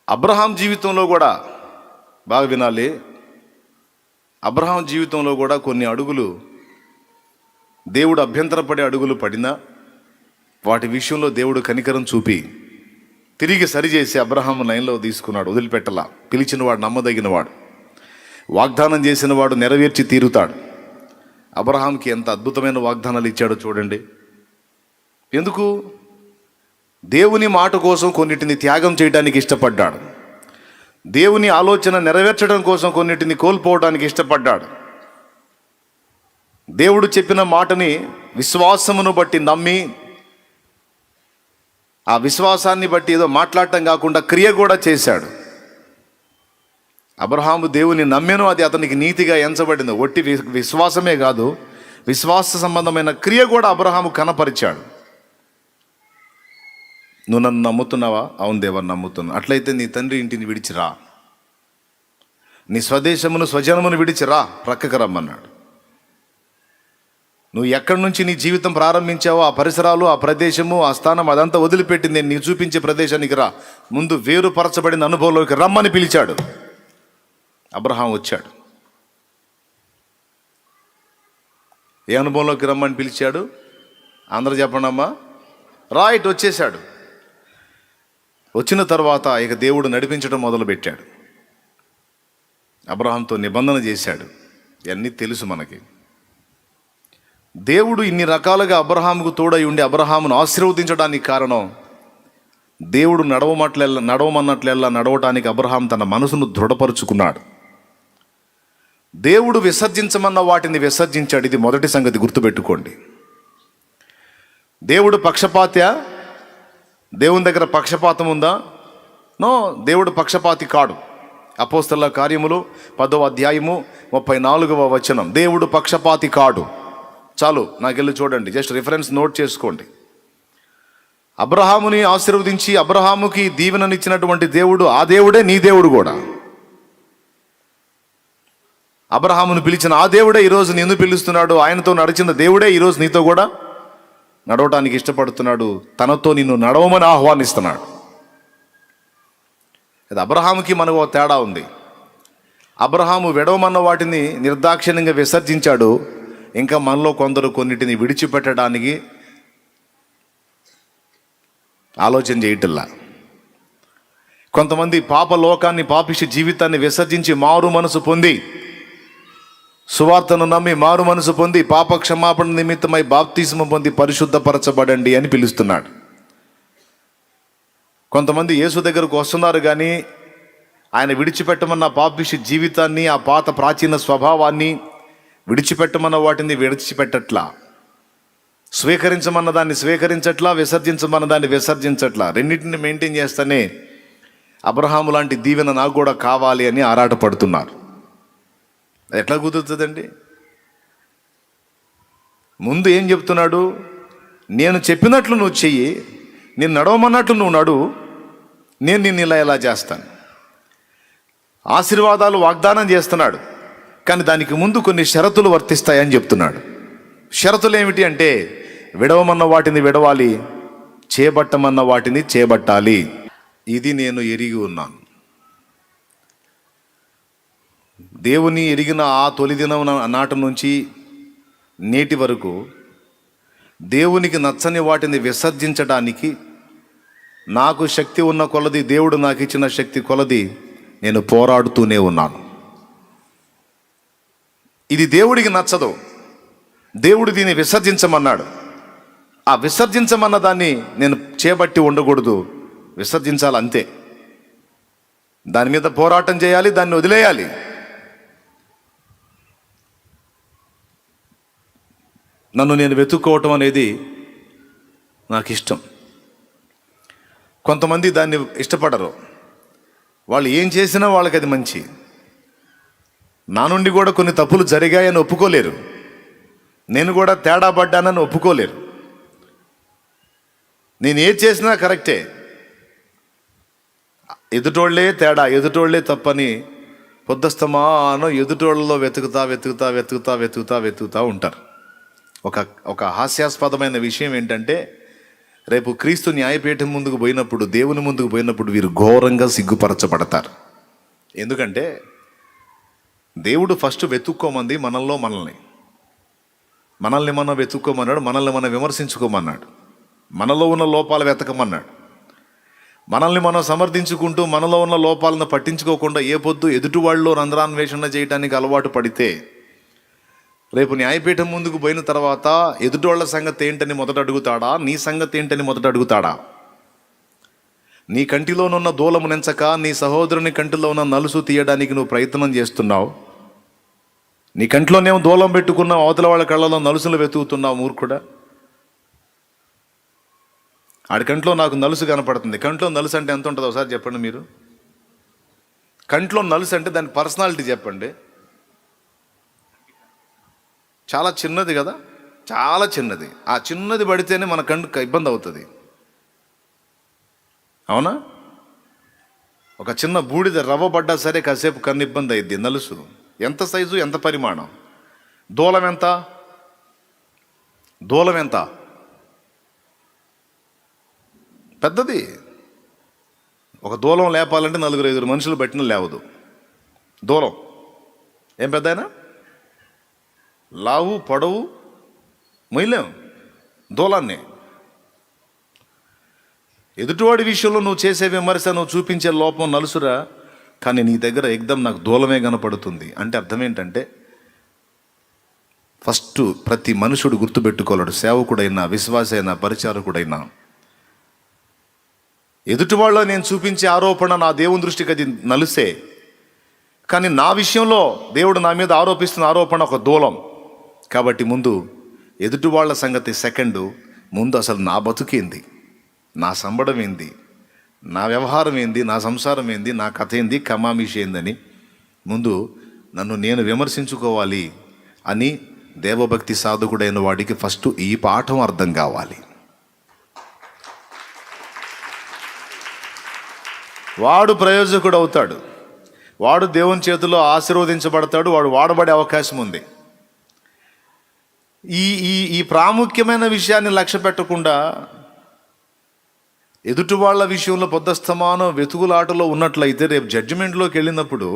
Abraham జీవితంలో కూడా బాగా వినాలి. అబ్రహాం జీవితంలో కూడా కొన్ని అడుగులు దేవుడు అభ్యంతరపడే అడుగులు పడినా వాటి విషయంలో దేవుడు కనికరం చూపి తిరిగి సరిచేసి అబ్రహాం లైన్లో తీసుకున్నాడు. వదిలిపెట్టలా. పిలిచినవాడు నమ్మదగినవాడు, వాగ్దానం చేసినవాడు నెరవేర్చి తీరుతాడు. అబ్రహాంకి ఎంత అద్భుతమైన వాగ్దానాలు ఇచ్చాడో చూడండి. ఎందుకు? దేవుని మాట కోసం కొన్నిటిని త్యాగం చేయడానికి ఇష్టపడ్డాడు. దేవుని ఆలోచన నెరవేర్చడం కోసం కొన్నిటిని కోల్పోవడానికి ఇష్టపడ్డాడు. దేవుడు చెప్పిన మాటని విశ్వాసమును బట్టి నమ్మి, ఆ విశ్వాసాన్ని బట్టి ఏదో మాట్లాడటం కాకుండా క్రియ కూడా చేశాడు. అబ్రహాము దేవుని నమ్మెను, అది అతనికి నీతిగా ఎంచబడింది. ఒట్టి విశ్వాసమే కాదు, విశ్వాస సంబంధమైన క్రియ కూడా అబ్రహాము కనపరిచాడు. నువ్వు నన్ను నమ్ముతున్నావా? అవును దేవా నమ్ముతున్నా. అట్లయితే నీ తండ్రి ఇంటిని విడిచిరా, నీ స్వదేశమును స్వజనమును విడిచిరా, ప్రక్కకు రమ్మన్నాడు. నువ్వు ఎక్కడి నుంచి నీ జీవితం ప్రారంభించావో ఆ పరిసరాలు, ఆ ప్రదేశము, ఆ స్థానం అదంతా వదిలిపెట్టి నేను నీకు చూపించే ప్రదేశానికి రా, ముందు వేరుపరచబడిన అనుభవంలోకి రమ్మని పిలిచాడు. అబ్రహాం వచ్చాడు. ఏ అనుభవంలోకి రమ్మని పిలిచాడు? అందరూ చెప్పండి అమ్మా. రైట్, వచ్చేసాడు. వచ్చిన తర్వాత ఇక దేవుడు నడిపించడం మొదలుపెట్టాడు. అబ్రహాంతో నిబంధన చేశాడు. ఇవన్నీ తెలుసు మనకి. దేవుడు ఇన్ని రకాలుగా అబ్రహాముకు తోడై ఉండి అబ్రహామును ఆశీర్వదించడానికి కారణం, దేవుడు నడవమన్నట్లెల్లా నడవటానికి అబ్రహాం తన మనసును దృఢపరుచుకున్నాడు. దేవుడు విసర్జించమన్న వాటిని విసర్జించాడు. ఇది మొదటి సంగతి, గుర్తుపెట్టుకోండి. దేవుడు పక్షపాత్యా? దేవుని దగ్గర పక్షపాతం ఉందా? నో, దేవుడు పక్షపాతి కాడు. అపోస్తలుల కార్యములు 10వ అధ్యాయము 34వ వచనం. దేవుడు పక్షపాతి కాడు. చాలు, నాకెళ్ళి చూడండి, జస్ట్ రిఫరెన్స్ నోట్ చేసుకోండి. అబ్రహాముని ఆశీర్వదించి అబ్రహాముకి దీవెననిచ్చినటువంటి దేవుడు, ఆ దేవుడే నీ దేవుడు కూడా. అబ్రహామును పిలిచిన ఆ దేవుడే ఈరోజు నిన్ను పిలుస్తున్నాడు. ఆయనతో నడిచిన దేవుడే ఈరోజు నీతో కూడా నడవటానికి ఇష్టపడుతున్నాడు. తనతో నిన్ను నడవమని ఆహ్వానిస్తున్నాడు. అది అబ్రహాముకి మనకు తేడా ఉంది. అబ్రహాము విడవమన్న వాటిని నిర్దాక్షిణ్యంగా విసర్జించాడు. ఇంకా మనలో కొందరు కొన్నిటిని విడిచిపెట్టడానికి ఆలోచన చేయటల్లా. కొంతమంది పాప లోకాన్ని, పాపిష్టి జీవితాన్ని విసర్జించి మారు మనసు పొంది, సువార్తను నమ్మి మారు మనసు పొంది పాప క్షమాపణ నిమిత్తమై బాప్తిస్మ పొంది పరిశుద్ధపరచబడండి అని పిలుస్తున్నాడు. కొంతమంది యేసు దగ్గరకు వస్తున్నారు, కానీ ఆయన విడిచిపెట్టమన్న పాపిష్టి జీవితాన్ని, ఆ పాత ప్రాచీన స్వభావాన్ని విడిచిపెట్టమన్న వాటిని విడిచిపెట్టట్లా, స్వీకరించమన్న దాన్ని స్వీకరించట్లా, విసర్జించమన్న దాన్ని విసర్జించట్లా. రెండింటిని మెయింటైన్ చేస్తేనే అబ్రహాము లాంటి దీవెన నాకు కూడా కావాలి అని ఆరాటపడుతున్నారు. ఎట్లా కుదురుతుందండి? ముందు ఏం చెప్తున్నాడు? నేను చెప్పినట్లు నువ్వు చెయ్యి, నేను నడవమన్నట్లు నువ్వు నడువు, నేను నిన్ను ఇలా చేస్తాను. ఆశీర్వాదాలు వాగ్దానం చేస్తున్నాడు, కానీ దానికి ముందు కొన్ని షరతులు వర్తిస్తాయని చెప్తున్నాడు. షరతులు ఏమిటి అంటే, విడవమన్న వాటిని విడవాలి, చేపట్టమన్న వాటిని చేపట్టాలి. ఇది నేను ఎరిగి ఉన్నాను. దేవుని ఎరిగిన ఆ తొలి దినం నాటి నుంచి నేటి వరకు దేవునికి నచ్చని వాటిని విసర్జించడానికి నాకు శక్తి ఉన్న కొలది, దేవుడు నాకు ఇచ్చిన శక్తి కొలది నేను పోరాడుతూనే ఉన్నాను. ఇది దేవుడికి నచ్చదు. దేవుడు దీన్ని విసర్జించమన్నాడు. ఆ విసర్జించమన్న దాన్ని నేను చేపట్టి ఉండకూడదు, విసర్జించాలి అంతే. దాని మీద పోరాటం చేయాలి, దాన్ని వదిలేయాలి. నన్ను నేను వెతుక్కోవటం అనేది నాకు ఇష్టం. కొంతమంది దాన్ని ఇష్టపడరు. వాళ్ళు ఏం చేసినా వాళ్ళకి అది మంచి. నా నుండి కూడా కొన్ని తప్పులు జరిగాయని ఒప్పుకోలేరు. నేను కూడా తేడా పడ్డానని ఒప్పుకోలేరు. నేను ఏది చేసినా కరెక్టే, ఎదుటోళ్లే తేడా, ఎదుటోళ్లే తప్పని పొద్దుస్తమానం ఎదుటోళ్ళలో వెతుకుతా ఉంటారు. ఒక హాస్యాస్పదమైన విషయం ఏంటంటే, రేపు క్రీస్తు న్యాయపీఠం ముందుకు పోయినప్పుడు, దేవుని ముందుకు పోయినప్పుడు వీరు ఘోరంగా సిగ్గుపరచబడతారు. ఎందుకంటే దేవుడు ఫస్ట్ వెతుక్కోమంది మనల్ని మనం వెతుక్కోమన్నాడు, మనల్ని మనం విమర్శించుకోమన్నాడు, మనలో ఉన్న లోపాలు వెతకమన్నాడు. మనల్ని మనం సమర్థించుకుంటూ మనలో ఉన్న లోపాలను పట్టించుకోకుండా ఏ పొద్దు ఎదుటి వాళ్ళలో రంధ్రాన్వేషణ చేయడానికి అలవాటు పడితే రేపు న్యాయపీఠం ముందుకు పోయిన తర్వాత ఎదుటి వాళ్ళ సంగతి ఏంటని మొదట అడుగుతాడా, నీ సంగతి ఏంటని మొదట అడుగుతాడా? నీ కంటిలోనున్న దూలము నెంచక నీ సహోదరుని కంటిలో ఉన్న నలుసు తీయడానికి నువ్వు ప్రయత్నం చేస్తున్నావు. నీ కంట్లోనేమో దూలం పెట్టుకున్నావు, అవతల వాళ్ళ కళ్ళలో నలుసులు వెతుకుతున్నావు మూర్ఖుడా. ఆడి కంట్లో నాకు నలుసు కనపడుతుంది. కంట్లో నలుసు అంటే ఎంత ఉంటుందో ఒకసారి చెప్పండి మీరు. కంట్లో నలుసు అంటే దాని పర్సనాలిటీ చెప్పండి. చాలా చిన్నది కదా, చాలా చిన్నది. ఆ చిన్నది పడితేనే మన కంటికి ఇబ్బంది అవుతుంది, అవునా? ఒక చిన్న బూడిద రవ్వ పడ్డా సరే కాసేపు కన్ను ఇబ్బంది అయింది. నలుసు ఎంత సైజు, ఎంత పరిమాణం? దూలం ఎంత? పెద్దది. ఒక దూలం లేపాలంటే 4-5 మనుషులు బట్టిన లేవదు. దూలం ఏం పెద్ద అయినా లావు పొడవు మొయ్యలేం దూలాన్ని. ఎదుటివాడి విషయంలో నువ్వు చేసే విమర్శ, నువ్వు చూపించే లోపం నలుసురా, కానీ నీ దగ్గర ఎగ్దం నాకు దూలమే కనపడుతుంది అంటే అర్థం ఏంటంటే ఫస్ట్ ప్రతి మనుషుడు గుర్తుపెట్టుకోలేడు, సేవకుడైనా విశ్వాసైనా పరిచారకుడైనా, ఎదుటి వాళ్ళ నేను చూపించే ఆరోపణ నా దేవుని దృష్టికి అది నలుసే, కానీ నా విషయంలో దేవుడు నా మీద ఆరోపిస్తున్న ఆరోపణ ఒక దూలం. కాబట్టి ముందు ఎదుటి వాళ్ళ సంగతి సెకండు, ముందు అసలు నా బతుకేంది, నా సంబడం ఏంది, నా వ్యవహారం ఏంది, నా సంసారం ఏంది, నా కథ ఏంది, కమామిషి ఏందని ముందు నన్ను నేను విమర్శించుకోవాలి అని దేవభక్తి సాధకుడైన వాడికి ఫస్ట్ ఈ పాఠం అర్థం కావాలి. వాడు ప్రయోజకుడు అవుతాడు, వాడు దేవుని చేతిలో ఆశీర్వదించబడతాడు, వాడు వాడబడే అవకాశం ఉంది. ఈ ప్రాముఖ్యమైన విషయాన్ని లక్ష్య పెట్టకుండా ఎదుటి వాళ్ళ విషయంలో పొద్దస్తమానం వెతుకులాటలో ఉన్నట్లయితే రేపు జడ్జిమెంట్లోకి వెళ్ళినప్పుడు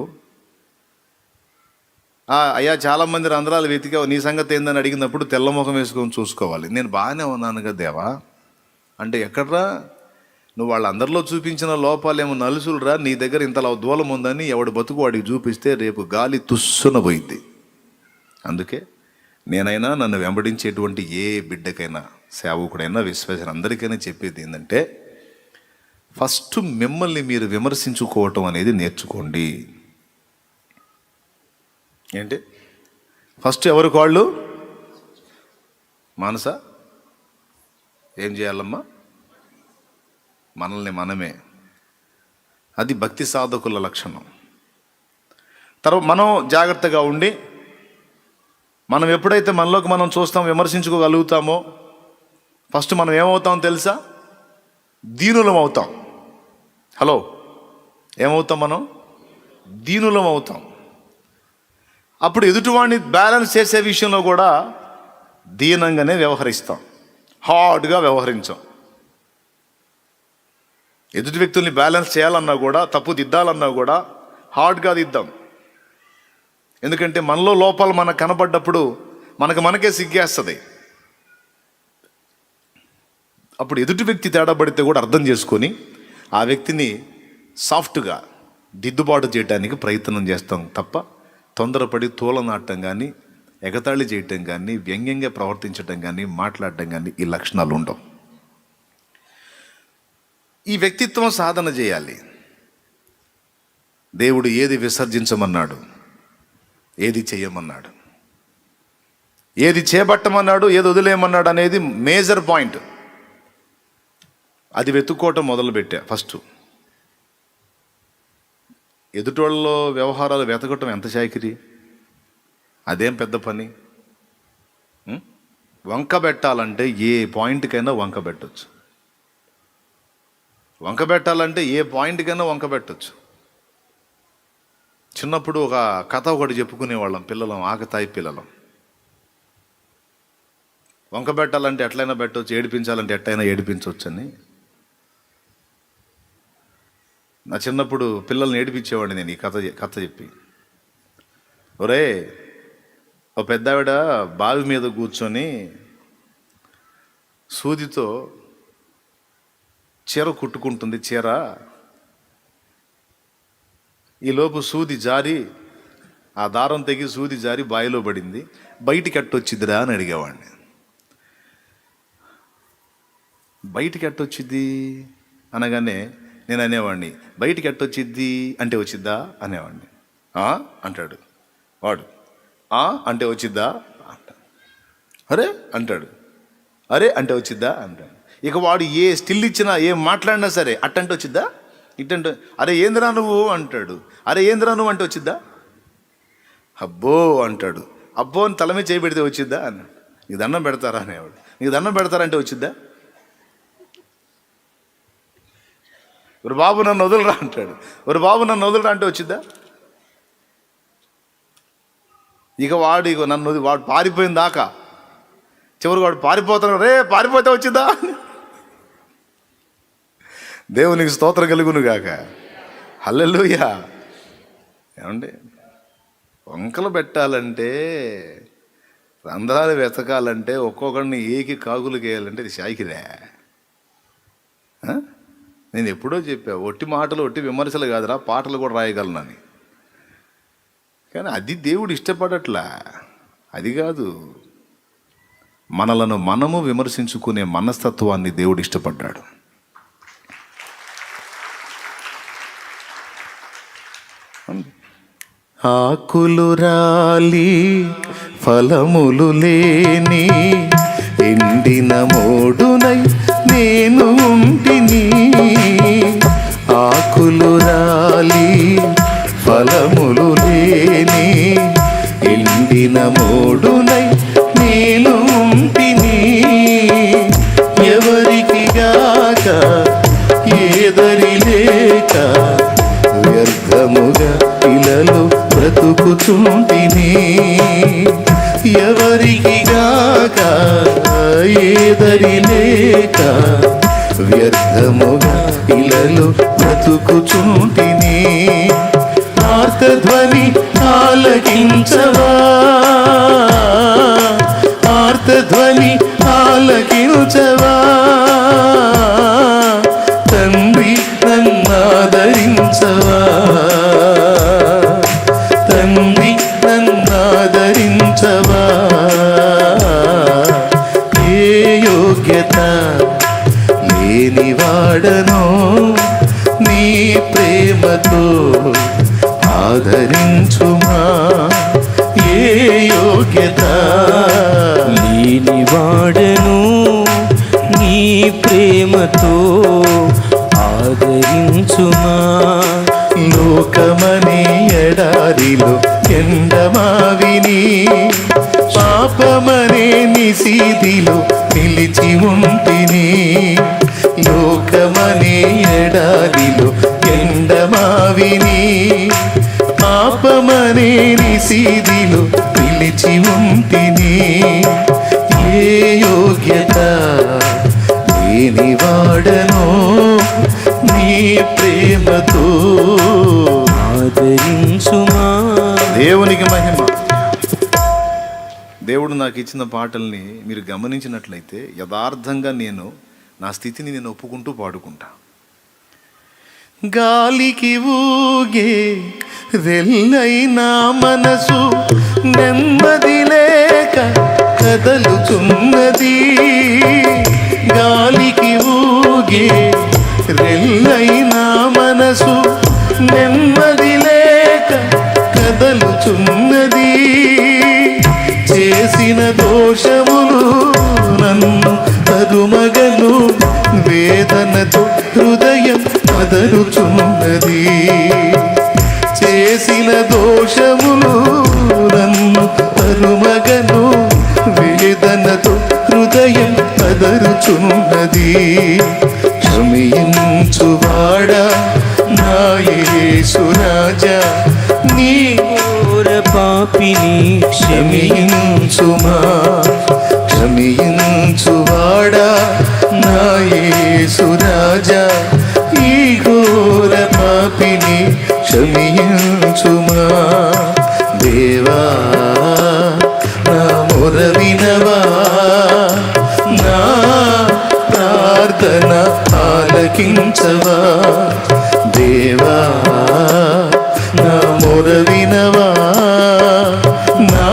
అయ్యా చాలామంది రంధ్రాలు వెతికావు, నీ సంగతి ఏందని అడిగినప్పుడు తెల్లముఖం వేసుకొని చూసుకోవాలి. నేను బాగానే ఉన్నాను కదా దేవా అంటే ఎక్కడ్రా, నువ్వు వాళ్ళందరిలో చూపించిన లోపాలేమో నలుసులురా, నీ దగ్గర ఇంతలా దూలం ఉందని ఎవడు బతుకు వాడికి చూపిస్తే రేపు గాలి తుస్సున పోయింది. అందుకే నేనైనా నన్ను వెంబడించేటువంటి ఏ బిడ్డకైనా, సేవకుడైనా, విశ్వాసం అందరికైనా చెప్పేది ఏంటంటే ఫస్ట్ మిమ్మల్ని మీరు విమర్శించుకోవటం అనేది నేర్చుకోండి. ఏంటి ఫస్ట్ ఎవరికి వాళ్ళు మానస ఏం చేయాలమ్మా, మనల్ని మనమే. అది భక్తి సాధకుల లక్షణం. తర్వాత మనం జాగ్రత్తగా ఉండి మనం ఎప్పుడైతే మనలోకి మనం చూస్తాం, విమర్శించుకోగలుగుతామో ఫస్ట్ మనం ఏమవుతాం తెలుసా? దీనులం అవుతాం. హలో, ఏమవుతాం మనం? దీనులం అవుతాం. అప్పుడు ఎదుటివాడిని బ్యాలెన్స్ చేసే విషయంలో కూడా దీనంగానే వ్యవహరిస్తాం, హార్డ్గా వ్యవహరించాం. ఎదుటి వ్యక్తుల్ని బ్యాలెన్స్ చేయాలన్నా కూడా, తప్పు దిద్దాలన్నా కూడా హార్డ్గా దిద్దాం. ఎందుకంటే మనలో లోపాలు మనకు కనపడ్డప్పుడు మనకే సిగ్గేస్తుంది. అప్పుడు ఎదుటి వ్యక్తి తేడా పడితే కూడా అర్థం చేసుకొని ఆ వ్యక్తిని సాఫ్ట్గా దిద్దుబాటు చేయడానికి ప్రయత్నం చేస్తాం తప్ప తొందరపడి తూలనాటం కానీ, ఎగతాళి చేయటం కానీ, వ్యంగ్యంగా ప్రవర్తించడం కానీ, మాట్లాడటం కానీ ఈ లక్షణాలు ఉండవు. ఈ వ్యక్తిత్వం సాధన చేయాలి. దేవుడు ఏది విసర్జించమన్నాడు, ఏది చేయమన్నాడు, ఏది చేపట్టమన్నాడు, ఏది వదిలేయమన్నాడు అనేది మేజర్ పాయింట్. అది వెతుక్కోవటం మొదలుపెట్టా. ఫస్ట్ ఎదుటోళ్ళలో వ్యవహారాలు వెతకటం ఎంత చాకిరి, అదేం పెద్ద పని. వంక పెట్టాలంటే ఏ పాయింట్కైనా వంక పెట్టచ్చు. వంక పెట్టాలంటే ఏ పాయింట్కైనా వంక పెట్టచ్చు. చిన్నప్పుడు ఒక కథ ఒకటి చెప్పుకునేవాళ్ళం పిల్లలం, ఆకతాయి పిల్లలం. వంక పెట్టాలంటే ఎట్లయినా పెట్టవచ్చు, ఏడిపించాలంటే ఎట్లయినా ఏడిపించవచ్చు అని. నా చిన్నప్పుడు పిల్లల్ని ఏడిపించేవాడిని నేను ఈ కథ చెప్పి. ఒరే, ఓ పెద్ద ఆవిడ బావి మీద కూర్చొని సూదితో చీర కుట్టుకుంటుంది. చీర ఈలోపు సూది జారి, ఆ దారం తెగి సూది జారి బావిలో పడింది. బయటికి ఎట్టొచ్చిద్దిరా అని అడిగేవాడిని. బయటికి ఎట్టొచ్చిద్ది అనగానే నేను అనేవాడిని, బయటికి ఎట్టొచ్చిద్ది అంటే వచ్చిద్దా అనేవాడిని. అంటాడు వాడు. అంటే వచ్చిద్దా అంట. అరే అంటాడు. అరే అంటే వచ్చిద్దా అంటాడు. ఇక వాడు ఏ స్టిల్ ఇచ్చినా, ఏం మాట్లాడినా సరే అట్టంటే వచ్చిద్దా, ఇట్టంటే అరే ఏందిరా నువ్వు అంటాడు. అరే ఏందిరా నువ్వు అంటే వచ్చిద్దా, అబ్బో అంటాడు. అబ్బో అని తల మీద చేయి పెడితే వచ్చిద్దా అన్నాడు. నీకు దండం పెడతారా అనేవాడు. నీకు దండం పెడతారంటే వచ్చిద్దా. ఒక బాబు నన్ను వదులురా అంటాడు. ఒక బాబు నన్ను వదులురా అంటే వచ్చిద్దా. ఇక వాడు పారిపోయిన దాకా చివరికి వాడు పారిపోతున్నాడు. రే పారిపోతే వచ్చిద్దా. దేవునికి స్తోత్రం కలుగును గాక. హల్లెలూయా. ఏమండి, వంకలు పెట్టాలంటే, రంధ్రాలు వెతకాలంటే, ఒక్కొక్కడిని ఏకి కాగులు గేయాలంటే ఇది శాయికిరే. నేను ఎప్పుడో చెప్పా, ఒట్టి మాటలు ఒట్టి విమర్శలు కాదురా, పాటలు కూడా రాయగలనని. కానీ అది దేవుడు ఇష్టపడట్లా. అది కాదు, మనలను మనము విమర్శించుకునే మనస్తత్వాన్ని దేవుడు ఇష్టపడ్డాడు. ఆకులు రాలి ఫలములు లేని ఎండిన మోడునై నేను ఉంటిని. ఆకులు రాలి ఫలములు లేని ఎండిన మోడునై నేను ఉంటిని. ఎవరికి గాక ఏదరి లేక వ్యర్థముగా పిల్లలు బ్రతుకుచుంటిని. ఎవరికి గాక ఏదరి లేక వ్యర్థముగా పిల్లలు బ్రతుకుచుంటిని. ఆర్తధ్వని ఆలకించవా, ఆర్తధ్వని ఆలకించవా. తండ్రి నన్నాదరించవా, తండ్రి నన్నాదరించవా. ఏ యోగ్యత లేనివాడనో నీ ప్రేమతో ఆదరించుమా. ఏ యోగ్యత లేనివాడను నీ ప్రేమతో ఆదరించుమా. లోకమనే ఎడారిలో ఎండమావిని, పాపమనే నిశీదిలో నిలిచి ఉంటిని. లోకమనే ఎడారిలో ఎండమావిని, పాపమనే నిశీదిలో నిలిచి ఉంటిని. ఏ యోగ్యత లేనివాడనో నీ ప్రేమతో ఆదరించుమా. దేవునికి మహిమ. దేవుడు నాకు ఇచ్చిన పాటల్ని మీరు గమనించినట్లయితే యథార్థంగా నేను నా స్థితిని నేను ఒప్పుకుంటూ పాడుకుంటా. గాలికి ఊగే రెల్లైనా మనసు నెమ్మది లేక కదలుచున్నది. గాలికి ఊగే రెల్లైనా మనసు నెమ్మది లేక కదలుచున్నది. చేసిన దోషములు నన్ను తరుమగను, వేదనతో హృదయం అదరుచున్నది. చేసిన దోషములు నన్ను తరుమగను, వేదనతో హృదయం అదరుచున్నది. క్షమించువాడా నా యేసు రాజా, నీ ఘోర పాపిని క్షమించుమా. క్షమించువాడా నా యేసు రాజా, ఈ ఘోర పాపిని క్షమించుమా. దేవా నా మొర వినవా, నా ప్రార్థన ఆలకించవా. దేవా నా మొర వినవా, నా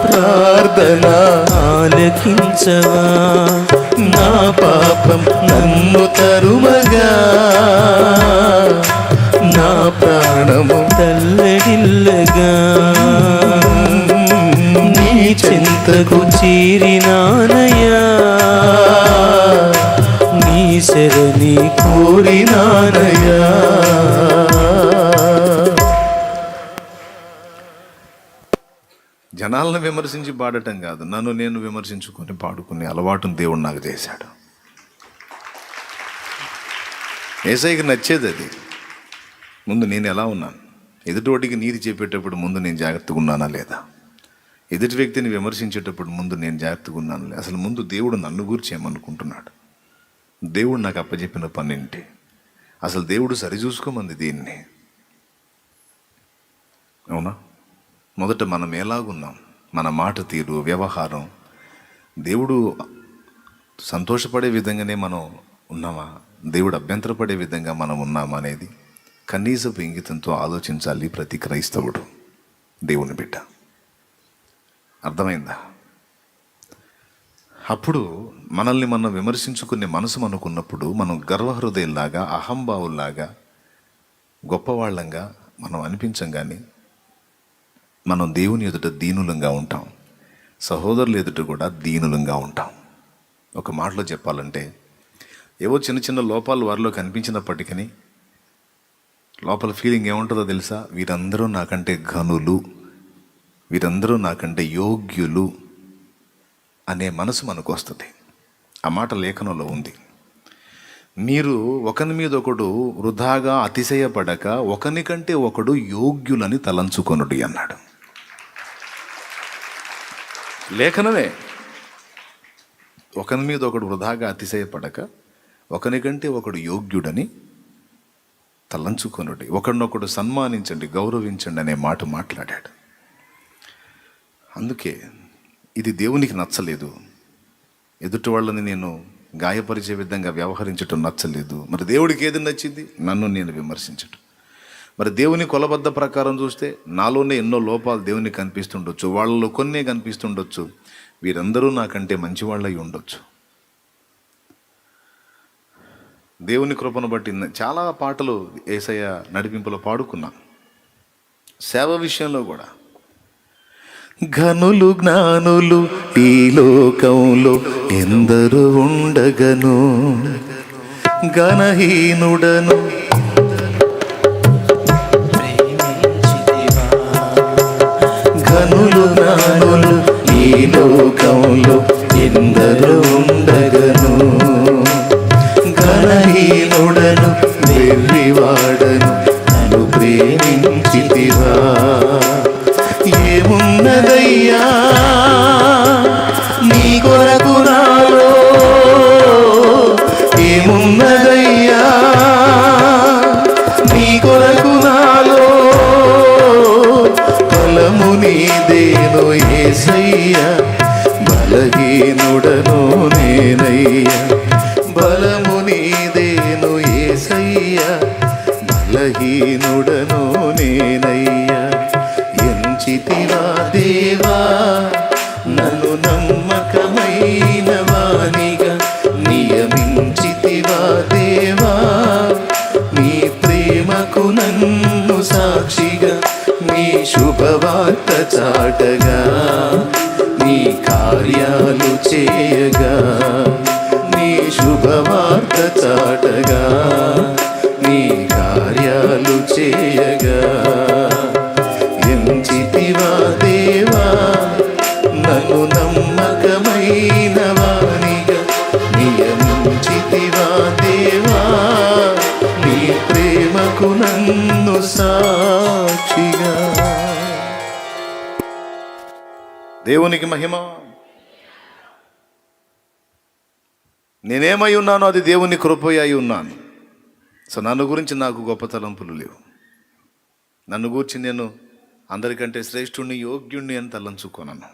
ప్రార్థన ఆలకించవా. నా పాపం నన్ను తరుమగా, నా ప్రాణము తల్లడిల్లగా నీ చెంతకు చేరినానయ్యా, నీ శరణి కోరినానయ్యా. జనాలను విమర్శించి పాడటం కాదు, నన్ను నేను విమర్శించుకొని పాడుకునే అలవాటును దేవుడు నాకు చేశాడు. యేసయ్యకి నచ్చేది అది. ముందు నేను ఎలా ఉన్నాను, ఎదుటివాడికి నీతి చెప్పేటప్పుడు ముందు నేను జాగ్రత్తగా ఉన్నానా లేదా, ఎదుటి వ్యక్తిని విమర్శించేటప్పుడు ముందు నేను జాగ్రత్తగా ఉన్నాను లేదా. అసలు ముందు దేవుడు నన్ను గురించి ఏమనుకుంటున్నాడు, దేవుడు నాకు అప్పచెప్పిన పనింటి, అసలు దేవుడు సరిచూసుకోమంది దీన్ని. అవునా? మొదట మనం ఎలాగున్నాం, మన మాట తీరు, వ్యవహారం దేవుడు సంతోషపడే విధంగానే మనం ఉన్నామా, దేవుడు అభ్యంతరపడే విధంగా మనం ఉన్నామా అనేది కనీసపు ఇంగితంతో ఆలోచించాలి ప్రతి క్రైస్తవుడు, దేవుని బిడ్డ. అర్థమైందా? అప్పుడు మనల్ని మనం విమర్శించుకునే మనసు మనకున్నప్పుడు మనం గర్వహృదయంలాగా, అహంభావుల్లాగా, గొప్పవాళ్ళంగా మనం అనిపించం. కానీ మనం దేవుని ఎదుట దీనులంగా ఉంటాం, సహోదరుల ఎదుట కూడా దీనులంగా ఉంటాం. ఒక మాటలో చెప్పాలంటే, ఏవో చిన్న చిన్న లోపాలు వారిలో కనిపించినప్పటికీ లోపల ఫీలింగ్ ఏముంటుందో తెలుసా? వీరందరూ నాకంటే ఘనులు, వీరందరూ నాకంటే యోగ్యులు అనే మనసు మనకు వస్తుంది. ఆ మాట లేఖనంలో ఉంది. మీరు ఒకని మీద ఒకడు వృధాగా అతిశయపడక ఒకని కంటే ఒకడు యోగ్యులని తలంచుకొనుడి అన్నాడు. లేఖనమే. ఒకని మీద ఒకడు వృధాగా అతిశయపడక ఒకని కంటే ఒకడు యోగ్యుడని తలంచుకొనుడి, ఒకడినొకడు సన్మానించండి, గౌరవించండి అనే మాట మాట్లాడాడు. అందుకే ఇది దేవునికి నచ్చలేదు. ఎదుటి వాళ్ళని నేను గాయపరిచే విధంగా వ్యవహరించటం నచ్చలేదు. మరి దేవుడికి ఏది నచ్చింది? నన్ను నేను విమర్శించటం. మరి దేవుని కొలబద్ద ప్రకారం చూస్తే నాలోనే ఎన్నో లోపాలు దేవునికి కనిపిస్తుండొచ్చు, వాళ్ళలో కొన్నే కనిపిస్తుండొచ్చు. వీరందరూ నాకంటే మంచివాళ్ళై ఉండొచ్చు. దేవుని కృపను బట్టి చాలా పాటలు యేసయ్య నడిపింపులో పాడుకున్నా. సేవ విషయంలో కూడా ఘనులు జ్ఞానులు ఈ లోకంలో ఎందరు ఉండగను, ఘనహీనుడను ఘనులు జ్ఞానులు ఈ లోకంలో ఎందరు ఉండగను, ఘనహీనుడను వెర్రివాడను నన్ను ప్రేమించితివా. ఏమున్నదయ్యా నీ కొరకు నాలో, ఏమున్నదయ్యా నీ కొరకు నాలో, బలము నీదేను యేసయ్యా, బలహీనుడను నేనయ్యా. బలము నీదేను యేసయ్యా, బలహీనుడను నేనయ్యా. ఎంచితివా దేవా నన్ను నమ్మకమైన వానిగా, నియమించితివా దేవా నీ ప్రేమకు నన్ను సాక్షిగా, నీ శుభవార్త చాటగా, నీ కార్యాలు చేయగా, నీ శుభవార్త చాటగా, నీ కార్యాలు చేయగా. ఎంచితివా దేవా నన్ను నమ్మకమైన వానిగా, నియమించితివా దేవా నీ ప్రేమకు నన్ను సాక్షిగా. దేవునికి మహిమ. నేనేమై ఉన్నానో అది దేవుని కృప అయి ఉన్నాను. సో నన్ను గురించి నాకు గొప్ప తలంపులు లేవు. నన్ను గురించి నేను అందరికంటే శ్రేష్ఠుణ్ణి, యోగ్యుణ్ణి అని తలంచుకోనను.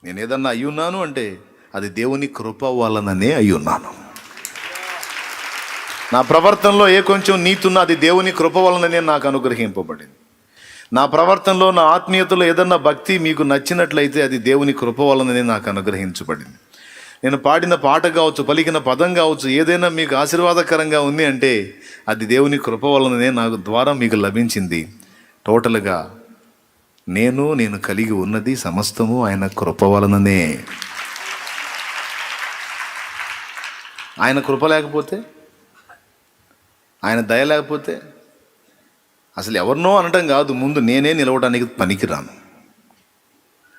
నేను ఏదన్నా అయి ఉన్నాను అంటే అది దేవుని కృప వలననే అయి ఉన్నాను. నా ప్రవర్తనలో ఏ కొంచెం నీతున్నా అది దేవుని కృప వలననే నాకు అనుగ్రహింపబడింది. నా ప్రవర్తనలో, నా ఆత్మీయతలో ఏదన్నా భక్తి మీకు నచ్చినట్లయితే అది దేవుని కృప వలననే నాకు అనుగ్రహించబడింది. నేను పాడిన పాట కావచ్చు, పలికిన పదం కావచ్చు, ఏదైనా మీకు ఆశీర్వాదకరంగా ఉంది అంటే అది దేవుని కృప వలననే నాకు ద్వారా మీకు లభించింది. టోటల్గా నేను కలిగి ఉన్నది సమస్తము ఆయన కృప వలననే. ఆయన కృప లేకపోతే, ఆయన దయ లేకపోతే అసలు ఎవరినో అనటం కాదు, ముందు నేనే నిలవడానికి పనికిరాను.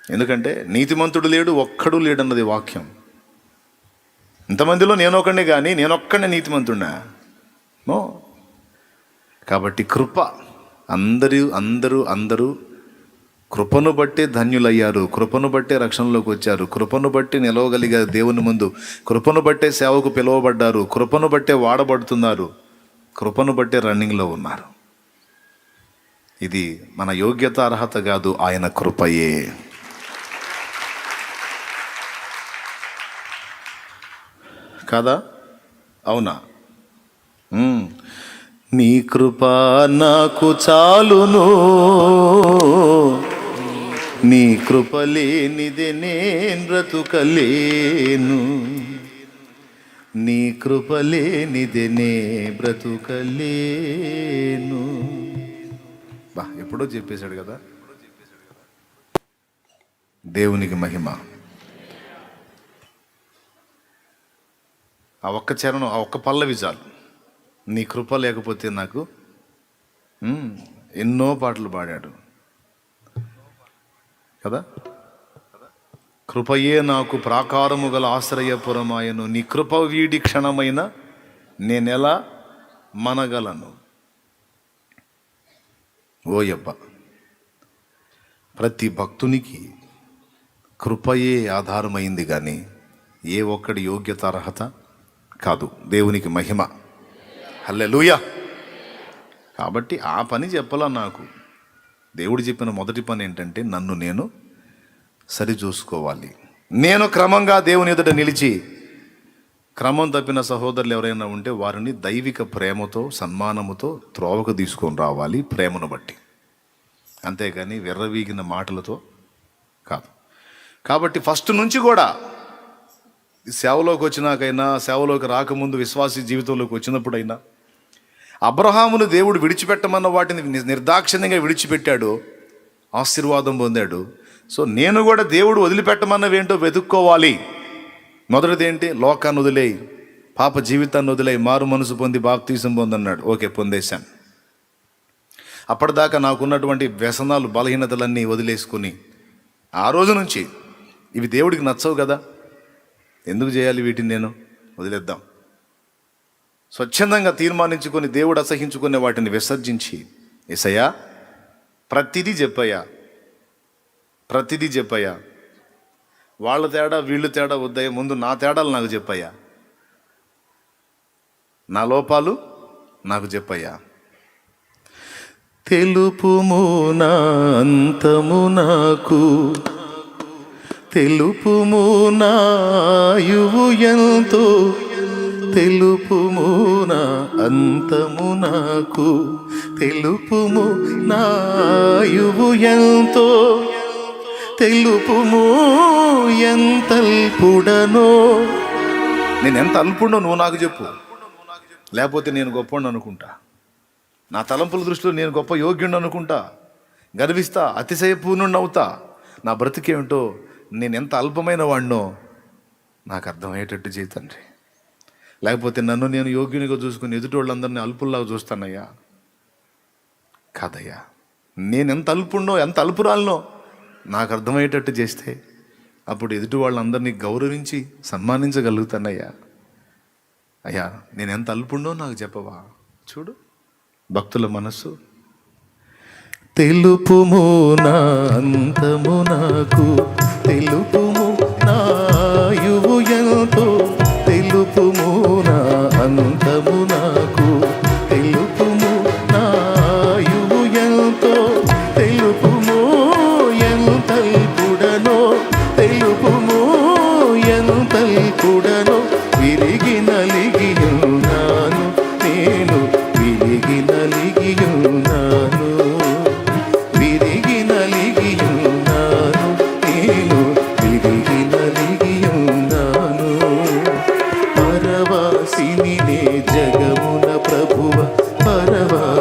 ఎందుకంటే నీతిమంతుడు లేడు, ఒక్కడు లేడన్నది వాక్యం. ఇంతమందిలో నేనొక్కడే కానీ నేనొక్కడే నీతిమంతుడినా? నో. కాబట్టి కృప, అందరూ కృపను బట్టే ధన్యులయ్యారు, కృపను బట్టే రక్షణలోకి వచ్చారు, కృపను బట్టి నిలవగలిగారు దేవుని ముందు, కృపను బట్టే సేవకు పిలువబడ్డారు, కృపను బట్టే వాడబడుతున్నారు, కృపను బట్టే రన్నింగ్లో ఉన్నారు. ఇది మన యోగ్యత, అర్హత కాదు, ఆయన కృపయే. కాదా? అవునా? నీ కృప నాకు చాలును, నీ కృప లేనిదే నేను బ్రతుకలేను, నీ కృప లేనిదే నే బ్రతుకలేను. ఎప్పుడో చెప్పేశాడు కదా. దేవునికి మహిమ. ఆ ఒక్క చరణం, ఆ ఒక్క పల్లవి చాలు. నీ కృప లేకపోతే నాకు ఎన్నో పాటలు పాడాడు కదా. కృపయే నాకు ప్రాకారము గల ఆశ్రయపురమాయను, నీ కృప వీడి క్షణమైన నేనెలా మనగలను. ఓయబ్బ, ప్రతి భక్తునికి కృపయే ఆధారమైంది కానీ ఏ ఒక్కడి యోగ్యత, అర్హత కాదు. దేవునికి మహిమ. హల్లెలూయా. కాబట్టి ఆ పని చెప్పాలా నాకు. దేవుడు చెప్పిన మొదటి పని ఏంటంటే నన్ను నేను సరిచూసుకోవాలి. నేను క్రమంగా దేవుని ఎదుట నిలిచి, క్రమం తప్పిన సహోదరులు ఎవరైనా ఉంటే వారిని దైవిక ప్రేమతో, సన్మానముతో త్రోవకు తీసుకొని రావాలి, ప్రేమను బట్టి. అంతేగాని వెర్రవీగిన మాటలతో కాదు. కాబట్టి ఫస్ట్ నుంచి కూడా సేవలోకి వచ్చినాకైనా, సేవలోకి రాకముందు విశ్వాసీ జీవితంలోకి వచ్చినప్పుడైనా అబ్రహామును దేవుడు విడిచిపెట్టమన్న వాటిని నిర్దాక్షిణ్యంగా విడిచిపెట్టాడు, ఆశీర్వాదం పొందాడు. సో నేను కూడా దేవుడు వదిలిపెట్టమన్నవేంటో వెతుక్కోవాలి. మొదటిది ఏంటి? లోకాన్ని వదిలేయి, పాప జీవితాన్ని వదిలేయి, మారు మనసు పొంది బాప్తీసం పొందన్నాడు. ఓకే, పొందేశాను. అప్పటిదాకా నాకున్నటువంటి వ్యసనాలు, బలహీనతలన్నీ వదిలేసుకుని ఆ రోజు నుంచి ఇవి దేవుడికి నచ్చవు కదా, ఎందుకు చేయాలి వీటిని, నేను వదిలేద్దాం. స్వచ్ఛందంగా తీర్మానించుకొని దేవుడు అసహించుకునే వాటిని విసర్జించి, యేసయ్యా ప్రతిదీ చెప్పయ్యా, ప్రతిదీ చెప్పయ్యా, వాళ్ళ తేడా వీళ్ళు తేడా వద్దయ్యా, ముందు నా తేడాలు నాకు చెప్పయ్యా, నా లోపాలు నాకు చెప్పయ్యా. తెలుపుము నా అంతము నాకు, తెలుపుము నా ఆయువు ఎంతో, తెలుపుము నా అంతము నాకు, తెలుపుము నా ఆయువు ఎంతో, తెలుపుము ఎంతల్పుడనో. నేను ఎంత అల్పుడో నువ్వు నాకు చెప్పు, లేకపోతే నేను గొప్పవాడిని అనుకుంటా, నా తలంపుల దృష్టిలో నేను గొప్ప యోగ్యుడిని అనుకుంటా, గర్విస్తా, అతిశయపూర్ణుడిని అవుతా. నా బ్రతికేమిటో, నేను ఎంత అల్పమైన వాడినో నాకు అర్థమయ్యేటట్టు చేయి తండ్రి. లేకపోతే నన్ను నేను యోగ్యునిగా చూసుకుని ఎదుటి వాళ్ళందరినీ అల్పుల్లాగా చూస్తానయ్యా. కాదయ్యా, నేను ఎంత అల్పుడినో, ఎంత అల్పురాలనో నాకు అర్థమయ్యేటట్టు చేస్తే అప్పుడు ఎదుటి వాళ్ళందరినీ గౌరవించి సన్మానించగలుగుతానయ్యా. అయ్యా నేను ఎంత అల్పుడినో నాకు చెప్పవా. చూడు భక్తుల మనస్సు. తెలుపుము నా అంతము నాకు, తెలుపుము నా ఆయువు ఎంతో,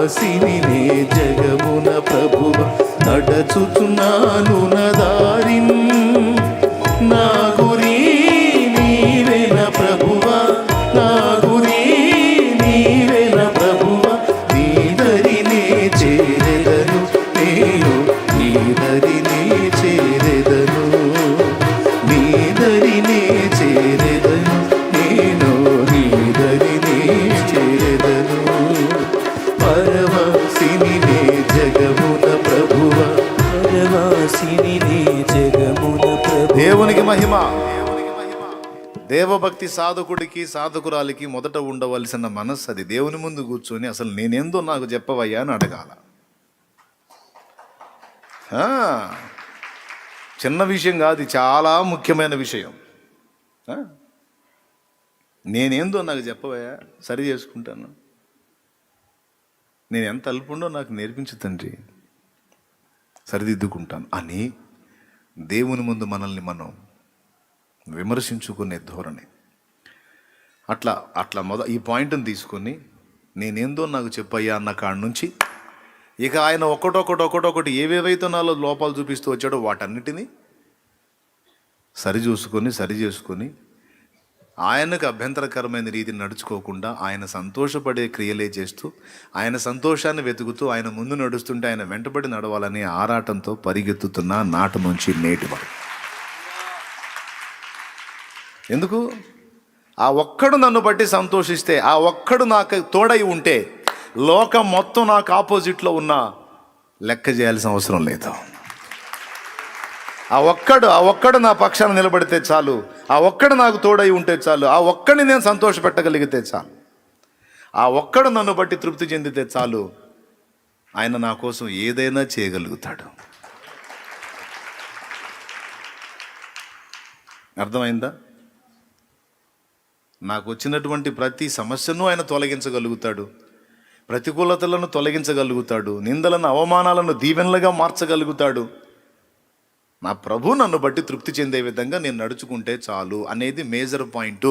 పరవాసిని నే జగమున ప్రభువ నడచుచున్నాను నా దారిన్ నా గురి నీవేన ప్రభువ నా గురి నీవేన ప్రభువ నీదరినే చేరెదను నేను నీదరినే చేరెదను నీదరినే చేరెదను నేను నీదరినే చేరెదను పరవాసిని నే జగమున ప్రభువ పరవాసిని నీ జగమున ప్రభు. దేవునికి మహిమ. దేవభక్తి సాధకుడికి సాధకురాలికి మొదట ఉండవలసిన మనస్సు అది. దేవుని ముందు కూర్చొని అసలు నేనేందో నాకు చెప్పవయ్యా అని అడగాల. చిన్న విషయం కాదు, చాలా ముఖ్యమైన విషయం. నేనేందో నాకు చెప్పవయ్యా, సరి చేసుకుంటాను. నేను ఎంత అల్పుండో నాకు నేర్పించు తండ్రి, సరిదిద్దుకుంటాను అని దేవుని ముందు మనల్ని మనం విమర్శించుకునే ధోరణి. అట్లా ఈ పాయింట్ని తీసుకొని నేనేందో నాకు చెప్పయ్యా అన్న కాడి నుంచి ఇక ఆయన ఒక్కొక్కటి ఏవేవైతే నాలో లోపాలు చూపిస్తూ వచ్చాడో వాటన్నిటినీ సరి చేసుకొని ఆయనకు అభ్యంతరకరమైన రీతిని నడుచుకోకుండా ఆయన సంతోషపడే క్రియలే చేస్తూ ఆయన సంతోషాన్ని వెతుకుతూ ఆయన ముందు నడుస్తుంటే ఆయన వెంటబడి నడవాలనే ఆరాటంతో పరిగెత్తుతున్న నాటి నుంచి నేటి వరకు. ఎందుకు? ఆ ఒక్కడు నన్ను బట్టి సంతోషిస్తే, ఆ ఒక్కడు నాకు తోడై ఉంటే లోకం మొత్తం నాకు ఆపోజిట్లో ఉన్నా లెక్క చేయాల్సిన అవసరం లేదు. ఆ ఒక్కడు నా పక్షాన నిలబడితే చాలు, ఆ ఒక్కడు నాకు తోడై ఉంటే చాలు, ఆ ఒక్కడిని నేను సంతోష పెట్టగలిగితే చాలు, ఆ ఒక్కడు నన్ను బట్టి తృప్తి చెందితే చాలు, ఆయన నా కోసం ఏదైనా చేయగలుగుతాడు. అర్థమైందా? నాకు వచ్చినటువంటి ప్రతి సమస్యను ఆయన తొలగించగలుగుతాడు, ప్రతికూలతలను తొలగించగలుగుతాడు, నిందలను అవమానాలను దీవెనలుగా మార్చగలుగుతాడు. నా ప్రభు నన్ను బట్టి తృప్తి చెందే విధంగా నేను నడుచుకుంటే చాలు అనేది మేజర్ పాయింట్.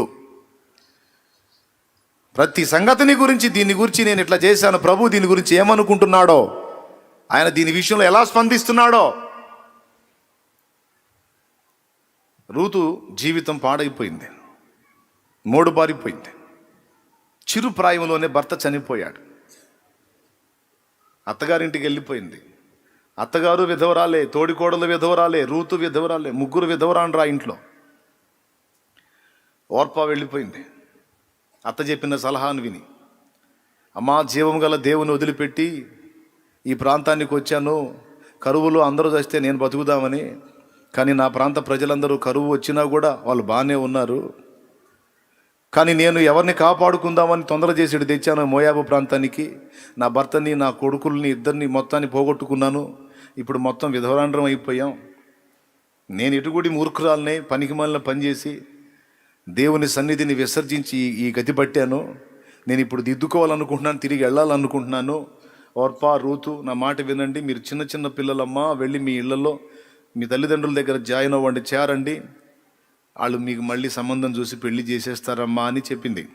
ప్రతి సంగతిని గురించి దీని గురించి నేను ఇట్లా చేశాను, ప్రభు దీని గురించి ఏమనుకుంటున్నాడో, ఆయన దీని విషయంలో ఎలా స్పందిస్తున్నాడో. రూతు జీవితం పాడైపోయింది, మోడు బారిపోయింది. చిరు ప్రాయంలోనే భర్త చనిపోయాడు, అత్తగారింటికి వెళ్ళిపోయింది. అత్తగారు విధవరాలే, తోడికోడలు విధవరాలే, రూతు విధవరాలే, ముగ్గురు విధవరాండ్రా ఇంట్లో. ఓర్పా వెళ్ళిపోయింది. అత్త చెప్పిన సలహాను విని, అమ్మా జీవం గల దేవుని వదిలిపెట్టి ఈ ప్రాంతానికి వచ్చాను, కరువులో అందరూ చస్తే నేను బతుకుదామని, కానీ నా ప్రాంత ప్రజలందరూ కరువు వచ్చినా కూడా వాళ్ళు బాగానే ఉన్నారు, కానీ నేను ఎవరిని కాపాడుకుందామని తొందర చేసి తెచ్చాను మోయాబు ప్రాంతానికి. నా భర్తని, నా కొడుకుల్ని, ఇద్దరిని మొత్తాన్ని పోగొట్టుకున్నాను. ఇప్పుడు మొత్తం విధవరాండ్రం అయిపోయాం. నేను ఇటుగుడి మూర్ఖురాలనే, పనికి మాలిన పనిచేసి దేవుని సన్నిధిని విసర్జించి ఈ గతి పట్టాను. నేను ఇప్పుడు దిద్దుకోవాలనుకుంటున్నాను, తిరిగి వెళ్ళాలనుకుంటున్నాను. ఓర్పా, రూతు, నా మాట వినండి. మీరు చిన్న చిన్న పిల్లలమ్మా, వెళ్ళి మీ ఇళ్లలో మీ తల్లిదండ్రుల దగ్గర జాయిన్ అవ్వండి, చేరండి, వాళ్ళు మీకు మళ్ళీ సంబంధం చూసి పెళ్లి చేసేస్తారమ్మా అని చెప్పింది.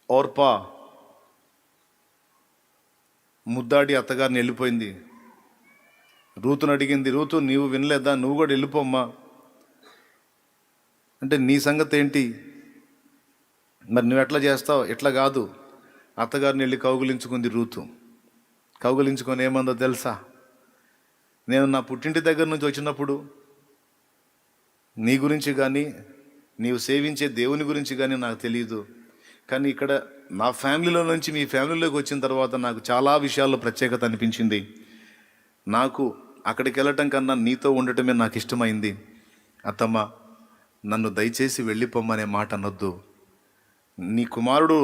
ఓర్పా ముద్దాడి అత్తగారిని వెళ్ళిపోయింది. రూతుని అడిగింది, రూతు నీవు వినలేదా, నువ్వు కూడా వెళ్ళిపోమ్మా అంటే, నీ సంగతి ఏంటి మరి, నువ్వు ఎట్లా చేస్తావు? ఎట్లా కాదు, అత్తగారిని వెళ్ళి కౌగులించుకుంది రూతు. కౌగులించుకొని ఏమందో తెలుసా, నేను నా పుట్టింటి దగ్గర నుంచి వచ్చినప్పుడు నీ గురించి కానీ, నీవు సేవించే దేవుని గురించి కానీ నాకు తెలియదు, కానీ ఇక్కడ నా ఫ్యామిలీలో నుంచి మీ ఫ్యామిలీలోకి వచ్చిన తర్వాత నాకు చాలా విషయాల్లో ప్రత్యేకత అనిపించింది. నాకు అక్కడికి వెళ్ళటం కన్నా నీతో ఉండటమే నాకు ఇష్టమైంది. అత్తమ్మ, నన్ను దయచేసి వెళ్ళిపోమ్మనే మాట అనొద్దు. నీ కుమారుడు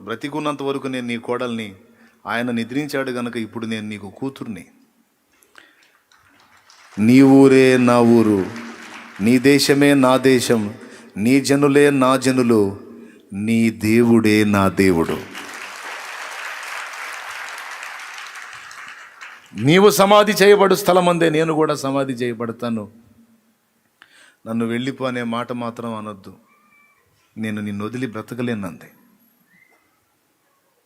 బ్రతికున్నంత వరకు నేను నీ కోడల్ని, ఆయన నిద్రించాడు గనక ఇప్పుడు నేను నీకు కూతుర్ని. నీ ఊరే నా ఊరు, నీ దేశమే నా దేశం, నీ జనులే నా జనులు, నీ దేవుడే నా దేవుడు. నీవు సమాధి చేయబడు స్థలమందే నేను కూడా సమాధి చేయబడతాను. నన్ను వెళ్ళిపో అనే మాట మాత్రం అనొద్దు. నేను నిన్ను వదిలి బ్రతకలేనంది.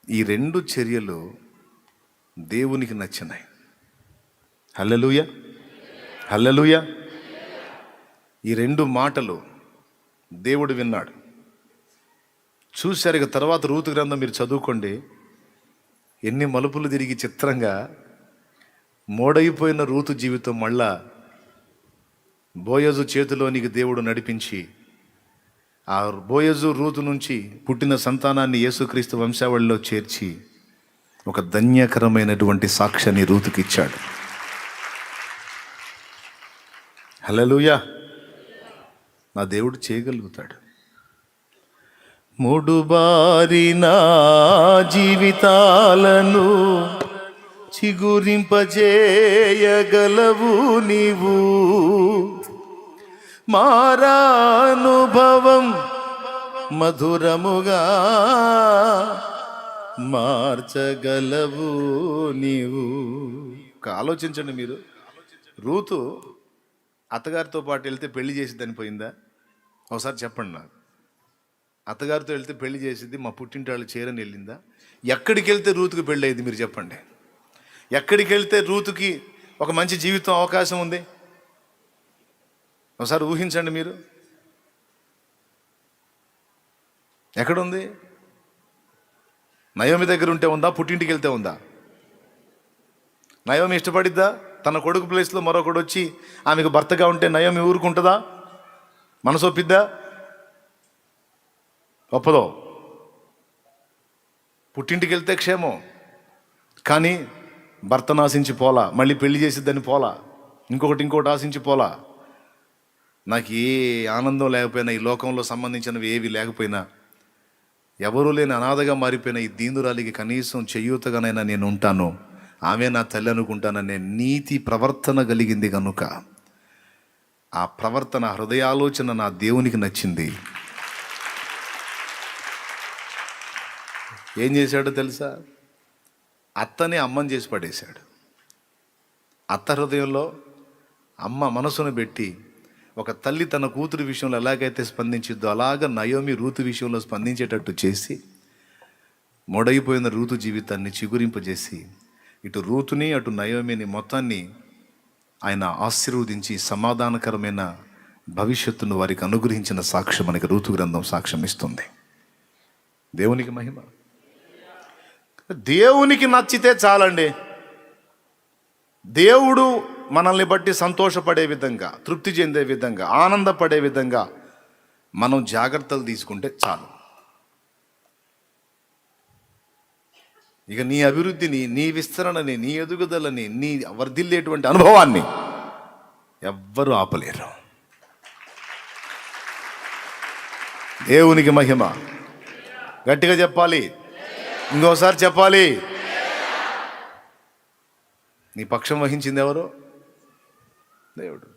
ఈ రెండు చర్యలు దేవునికి నచ్చినాయి. హల్లెలూయా, హల్లెలూయా. ఈ రెండు మాటలు దేవుడు విన్నాడు, చూశారు. ఇక తర్వాత రూతు గ్రంథం మీరు చదువుకోండి, ఎన్ని మలుపులు తిరిగి చిత్రంగా మోడైపోయిన రూతు జీవితం మళ్ళా బోయజు చేతిలోనికి దేవుడు నడిపించి, ఆ బోయజు రూతు నుంచి పుట్టిన సంతానాన్ని యేసుక్రీస్తు వంశావళిలో చేర్చి ఒక ధన్యకరమైనటువంటి సాక్ష్యాన్ని రూతుకి ఇచ్చాడు. హల్లెలూయా. నా దేవుడు చేయగలుగుతాడు. మూడుబారిన జీవితాలను చిగురింపజేయగలవు నీవు, మారానుభవం మధురముగా మార్చగలవు నీవు. ఆలోచించండి మీరు, రూతు అత్తగారితో పాటు వెళ్తే పెళ్లి చేసిద్దని పోయిందా? ఒకసారి చెప్పండి నాకు. అత్తగారితో వెళ్తే పెళ్లి చేసిద్ది, మా పుట్టింటి వాళ్ళు చేరని వెళ్ళిందా? ఎక్కడికి వెళ్తే రూతుకి పెళ్ళి అయింది మీరు చెప్పండి. ఎక్కడికి వెళ్తే రూతుకి ఒక మంచి జీవితం అవకాశం ఉంది? ఒకసారి ఊహించండి మీరు. ఎక్కడుంది? నయోమి దగ్గర ఉంటే ఉందా? పుట్టింటికి వెళ్తే ఉందా? నయోమి ఇష్టపడిద్దా? తన కొడుకు ప్లేస్లో మరొకడు వచ్చి ఆమెకు భర్తగా ఉంటే నయోమి ఊరుకుంటుందా? మనసొప్పిద్దా? ఒప్పదో. పుట్టింటికి వెళ్తే క్షేమం, కానీ భర్తను ఆశించి పోలా, మళ్ళీ పెళ్లి చేసిద్దని పోలా, ఇంకొకటి ఆశించి పోలా. నాకు ఏ ఆనందం లేకపోయినా, ఈ లోకంలో సంబంధించినవి ఏవి లేకపోయినా, ఎవరూ లేని అనాథగా మారిపోయిన ఈ దీనురాలికి కనీసం చేయూతగానైనా నేను ఉంటాను, ఆమె నా తల్లి అనుకుంటాననే నీతి ప్రవర్తన కలిగింది కనుక ఆ ప్రవర్తన, హృదయాలోచన నా దేవునికి నచ్చింది. ఏం చేశాడో తెలుసా? అత్తని అమ్మని చేసి పడేశాడు. అత్త హృదయంలో అమ్మ మనసును పెట్టి, ఒక తల్లి తన కూతురు విషయంలో ఎలాగైతే స్పందించిద్దో అలాగ నయోమి రూతు విషయంలో స్పందించేటట్టు చేసి, మొడైపోయిన రూతు జీవితాన్ని చిగురింపజేసి, ఇటు రూతుని అటు నయోమిని మొత్తాన్ని ఆయన ఆశీర్వదించి సమాధానకరమైన భవిష్యత్తును వారికి అనుగ్రహించిన సాక్ష్యం మనకి రూతు గ్రంథం సాక్ష్యం ఇస్తుంది. దేవునికి మహిమ. దేవునికి నచ్చితే చాలండి. దేవుడు మనల్ని బట్టి సంతోషపడే విధంగా, తృప్తి చెందే విధంగా, ఆనందపడే విధంగా మనం జాగ్రత్తలు తీసుకుంటే చాలు. ఇక నీ అభివృద్ధిని, నీ విస్తరణని, నీ ఎదుగుదలని, నీ వర్ధిల్లేటువంటి అనుభవాన్ని ఎవ్వరూ ఆపలేరు. దేవునికి మహిమ. గట్టిగా చెప్పాలి, ఇంకోసారి చెప్పాలి. నీ పక్షం వహించింది ఎవరు? దేవుడు.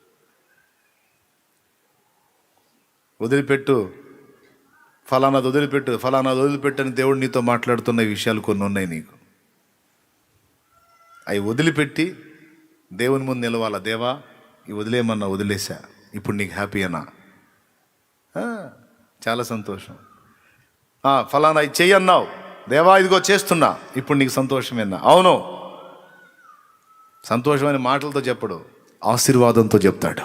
వదిలిపెట్టు, ఫలానాది వదిలిపెట్టు, ఫలానాది వదిలిపెట్టని దేవుడు నీతో మాట్లాడుతున్న విషయాలు కొన్ని ఉన్నాయి నీకు. అవి వదిలిపెట్టి దేవుని ముందు నిలవాలా. దేవా, ఇవి వదిలేయమన్నా, వదిలేసా, ఇప్పుడు నీకు హ్యాపీ అన్నా, చాలా సంతోషం. ఫలానా ఇది చెయ్యి అన్నావు, దేవా ఇదిగో చేస్తున్నా, ఇప్పుడు నీకు సంతోషమేనా? అవును. సంతోషమైన మాటలతో చెప్పడు, ఆశీర్వాదంతో చెప్తాడు.